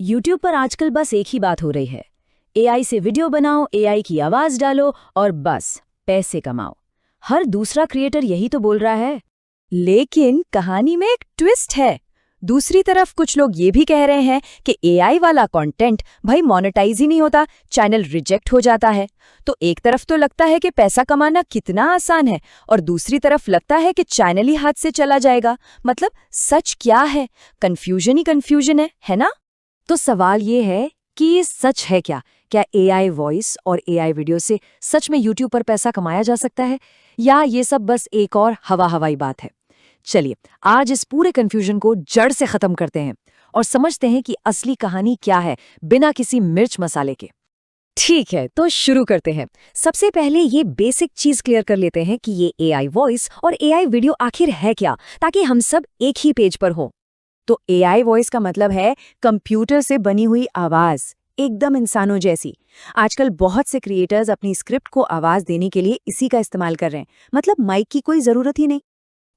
YouTube पर आजकल बस एक ही बात हो रही है। एआई से वीडियो बनाओ, एआई की आवाज डालो और बस पैसे कमाओ। हर दूसरा क्रिएटर यही तो बोल रहा है। लेकिन कहानी में एक ट्विस्ट है। दूसरी तरफ कुछ लोग ये भी कह रहे हैं कि एआई वाला कंटेंट भाई मोनेटाइज ही नहीं होता, चैनल रिजेक्ट हो जाता है। तो एक तरफ तो लगता है कि पैसा कमाना कितना आसान है और दूसरी तरफ लगता है कि चैनल ही हाथ से चला जाएगा। मतलब सच क्या है? कंफ्यूजन ही कंफ्यूजन है ना? तो सवाल ये है कि ये सच है क्या? क्या एआई वॉइस और एआई वीडियो से सच में यूट्यूब पर पैसा कमाया जा सकता है, या ये सब बस एक और हवाई बात है? चलिए आज इस पूरे कंफ्यूजन को जड़ से खत्म करते हैं और समझते हैं कि असली कहानी क्या है, बिना किसी मिर्च मसाले के। ठीक है, तो शुरू करते हैं। सबसे पहले ये बेसिक चीज क्लियर कर लेते हैं कि ये एआई वॉइस और एआई वीडियो आखिर है क्या, ताकि हम सब एक ही पेज पर हों। तो एआई वॉइस का मतलब है कंप्यूटर से बनी हुई आवाज, एकदम इंसानों जैसी। आजकल बहुत से क्रिएटर्स अपनी स्क्रिप्ट को आवाज देने के लिए इसी का इस्तेमाल कर रहे हैं, मतलब माइक की कोई जरूरत ही नहीं।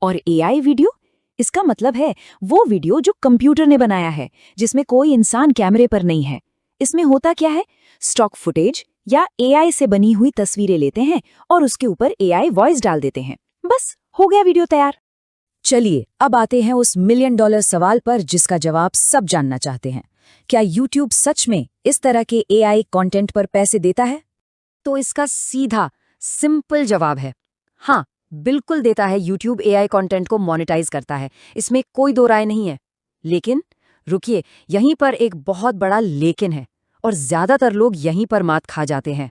और एआई वीडियो, इसका मतलब है वो वीडियो जो कंप्यूटर ने बनाया है, जिसमें कोई इंसान कैमरे पर नहीं है। इसमें होता क्या है, स्टॉक फुटेज या एआई से बनी हुई तस्वीरें लेते हैं और उसके ऊपर एआई वॉइस डाल देते हैं, बस हो गया वीडियो तैयार। चलिए अब आते हैं उस $1 मिलियन सवाल पर जिसका जवाब सब जानना चाहते हैं। क्या YouTube सच में इस तरह के एआई कंटेंट पर पैसे देता है? तो इसका सीधा सिंपल जवाब है हाँ, बिल्कुल देता है। YouTube एआई कंटेंट को मोनेटाइज करता है, इसमें कोई दो राय नहीं है। लेकिन रुकिए, यहीं पर एक बहुत बड़ा लेकिन है और ज्यादातर लोग यहीं पर मात खा जाते हैं।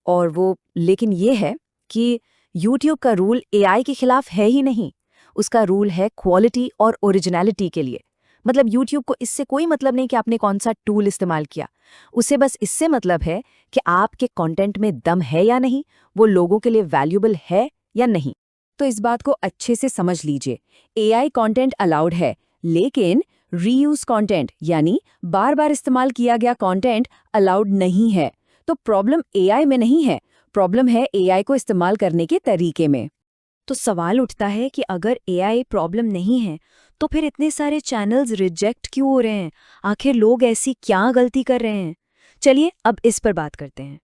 और वो लेकिन ये है कि YouTube का रूल एआई के खिलाफ है ही नहीं, उसका रूल है क्वालिटी और ओरिजिनलिटी के लिए। मतलब YouTube को इससे कोई मतलब नहीं कि आपने कौन सा टूल इस्तेमाल किया, उसे बस इससे मतलब है कि आपके कंटेंट में दम है या नहीं, वो लोगों के लिए वैल्यूएबल है या नहीं। तो इस बात को अच्छे से समझ लीजिए, एआई कंटेंट अलाउड है, लेकिन रीयूज कंटेंट यानी बार बार इस्तेमाल किया गया कंटेंट अलाउड नहीं है। तो प्रॉब्लम एआई में नहीं है, प्रॉब्लम है एआई को इस्तेमाल करने के तरीके में। तो सवाल उठता है कि अगर एआई प्रॉब्लम नहीं है तो फिर इतने सारे चैनल्स रिजेक्ट क्यों हो रहे हैं? आखिर लोग ऐसी क्या गलती कर रहे हैं? चलिए अब इस पर बात करते हैं।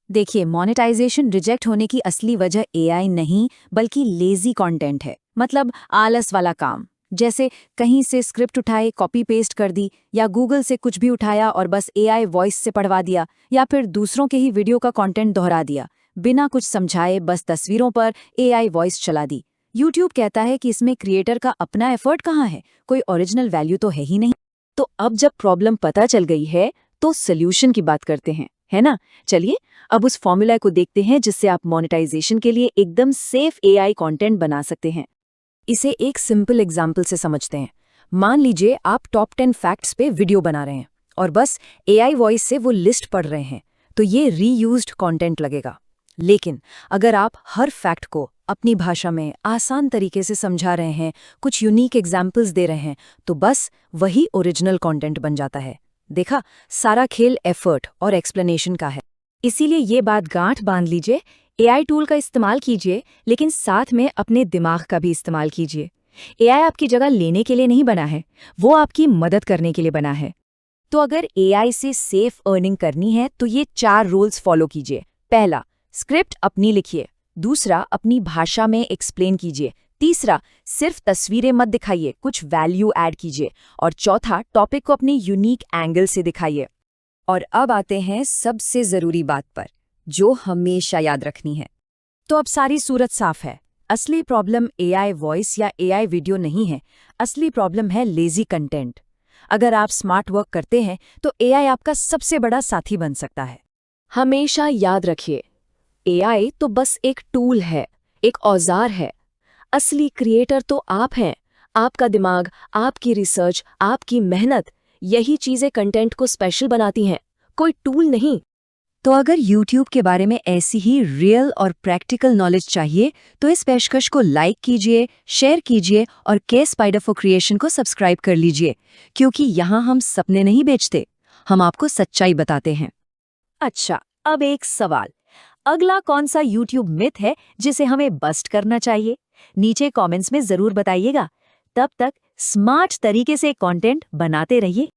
देखिए, मोनेटाइजेशन रिजेक्ट होने की असली वजह एआई नहीं बल्कि लेजी कंटेंट है। मतलब आलस वाला काम, जैसे कहीं से स्क्रिप्ट उठाए, कॉपी पेस्ट कर दी, या गूगल से कुछ भी उठाया और बस एआई वॉइस से पढ़वा दिया, या फिर दूसरों के ही वीडियो का कंटेंट दोहरा दिया, बिना कुछ समझाए बस तस्वीरों पर एआई वॉइस चला दी। यूट्यूब कहता है कि इसमें क्रिएटर का अपना एफर्ट कहाँ है, कोई ओरिजिनल वैल्यू तो है ही नहीं। तो अब जब प्रॉब्लम पता चल गई है तो सोल्यूशन की बात करते हैं, है ना? चलिए अब उस फॉर्मूला को देखते हैं जिससे आप मोनेटाइजेशन के लिए एकदम सेफ एआई कंटेंट बना सकते हैं। इसे एक सिंपल एग्जाम्पल से समझते हैं। मान लीजिए आप टॉप 10 फैक्ट्स पे वीडियो बना रहे हैं और बस एआई वॉइस से वो लिस्ट पढ़ रहे हैं, तो ये रीयूज्ड कंटेंट लगेगा। लेकिन अगर आप हर फैक्ट को अपनी भाषा में आसान तरीके से समझा रहे हैं, कुछ यूनिक एग्जाम्पल्स दे रहे हैं, तो बस वही ओरिजिनल कंटेंट बन जाता है। देखा, सारा खेल एफर्ट और एक्सप्लेनेशन का है। इसीलिए ये बात गांठ बांध लीजिए, एआई टूल का इस्तेमाल कीजिए, लेकिन साथ में अपने दिमाग का भी इस्तेमाल कीजिए। एआई आपकी जगह लेने के लिए नहीं बना है, वो आपकी मदद करने के लिए बना है। तो अगर एआई से सेफ अर्निंग करनी है तो ये 4 रूल्स फॉलो कीजिए। पहला, स्क्रिप्ट अपनी लिखिए। दूसरा, अपनी भाषा में एक्सप्लेन कीजिए। तीसरा, सिर्फ तस्वीरें मत दिखाइए, कुछ वैल्यू ऐड कीजिए। और चौथा, टॉपिक को अपने यूनिक एंगल से दिखाइए। और अब आते हैं सबसे जरूरी बात पर, जो हमेशा याद रखनी है। तो अब सारी सूरत साफ है। असली प्रॉब्लम एआई वॉइस या एआई वीडियो नहीं है, असली प्रॉब्लम है लेजी कंटेंट। अगर आप स्मार्ट वर्क करते हैं तो एआई आपका सबसे बड़ा साथी बन सकता है। हमेशा याद रखिए, एआई तो बस एक टूल है, एक औजार है। असली क्रिएटर तो आप हैं। आपका दिमाग, आपकी रिसर्च, आपकी मेहनत, यही चीजें कंटेंट को स्पेशल बनाती हैं, कोई टूल नहीं। तो अगर YouTube के बारे में ऐसी ही रियल और प्रैक्टिकल नॉलेज चाहिए तो इस पेशकश को लाइक कीजिए, शेयर कीजिए और के स्पाइडर फॉर क्रिएशन को सब्सक्राइब कर लीजिए, क्योंकि यहाँ हम सपने नहीं बेचते, हम आपको सच्चाई बताते हैं। अच्छा, अब एक सवाल, अगला कौन सा YouTube मिथ है जिसे हमें बस्ट करना चाहिए? नीचे कमेंट्स में जरूर बताइएगा। तब तक स्मार्ट तरीके से कंटेंट बनाते रहिए।